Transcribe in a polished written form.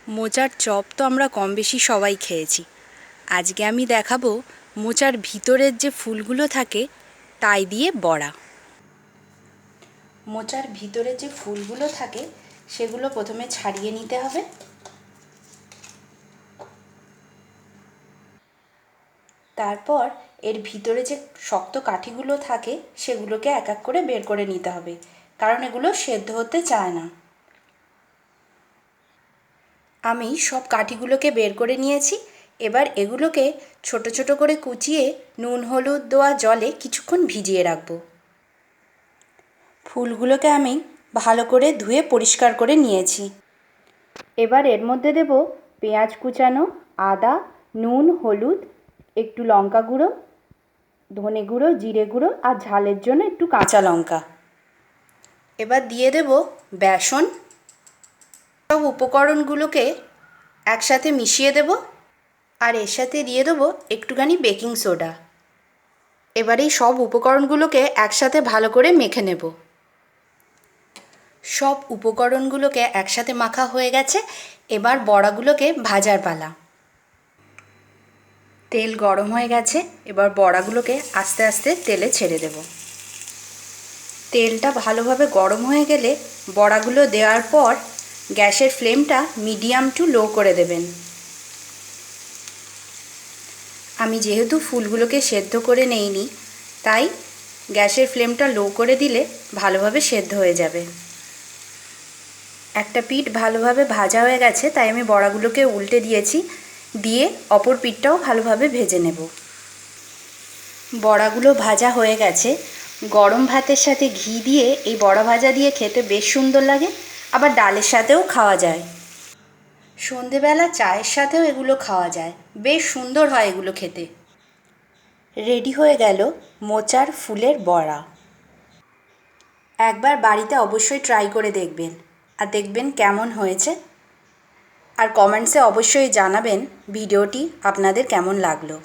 মোচার চপ তো আমরা কম বেশি সবাই খেয়েছি। আজকে আমি দেখাবো মোচার ভিতরের যে ফুলগুলো থাকে তাই দিয়ে বড়া। মোচার ভিতরে যে ফুলগুলো থাকে সেগুলো প্রথমে ছাড়িয়ে নিতে হবে। তারপর এর ভিতরে যে শক্ত কাঠিগুলো থাকে সেগুলোকে এক এক করে বের করে নিতে হবে, কারণ এগুলো সেদ্ধ হতে চায় না। আমি সব কাঠিগুলোকে বের করে নিয়েছি। এবার এগুলোকে ছোট ছোট করে কুচিয়ে নুন হলুদ দেওয়া জলে কিছুক্ষণ ভিজিয়ে রাখব। ফুলগুলোকে আমি ভালো করে ধুয়ে পরিষ্কার করে নিয়েছি। এবার এর মধ্যে দেব পেঁয়াজ কুচানো, আদা, নুন, হলুদ, একটু লঙ্কা গুঁড়ো, ধনে গুঁড়ো, জিরে গুঁড়ো আর ঝালের জন্য একটু কাঁচা লঙ্কা। এবার দিয়ে দেব বেসন। সব উপকরণগুলোকে একসাথে মিশিয়ে দেব আর এর সাথে দিয়ে দেবো একটুখানি বেকিং সোডা। এবার এই সব উপকরণগুলোকে একসাথে ভালো করে মেখে নেব। সব উপকরণগুলোকে একসাথে মাখা হয়ে গেছে। এবার বড়াগুলোকে ভাজার পালা। তেল গরম হয়ে গেছে, এবার বড়াগুলোকে আস্তে আস্তে তেলে ছেড়ে দেব। তেলটা ভালোভাবে গরম হয়ে গেলে বড়াগুলো দেওয়ার পর গ্যাসের ফ্লেমটা মিডিয়াম টু লো করে দেবেন। আমি যেহেতু ফুলগুলোকে সেদ্ধ করে নেইনি, তাই গ্যাসের ফ্লেমটা লো করে দিলে ভালোভাবে সেদ্ধ হয়ে যাবে। একটা পিঠ ভালোভাবে ভাজা হয়ে গেছে, তাই আমি বড়াগুলোকে উল্টে দিয়েছি, দিয়ে অপর পিঠটাও ভালোভাবে ভেজে নেব। বড়াগুলো ভাজা হয়ে গেছে। গরম ভাতের সাথে ঘি দিয়ে এই বড়া ভাজা দিয়ে খেতে বেশ সুন্দর লাগে, আবার ডালের সাথেও খাওয়া যায়। সন্ধেবেলা চায়ের সাথেও এগুলো খাওয়া যায়, বেশ সুন্দর হয় এগুলো খেতে। রেডি হয়ে গেল মোচার ফুলের বড়া। একবার বাড়িতে অবশ্যই ট্রাই করে দেখবেন আর দেখবেন কেমন হয়েছে। আর কমেন্টসে অবশ্যই জানাবেন ভিডিওটি আপনাদের কেমন লাগলো।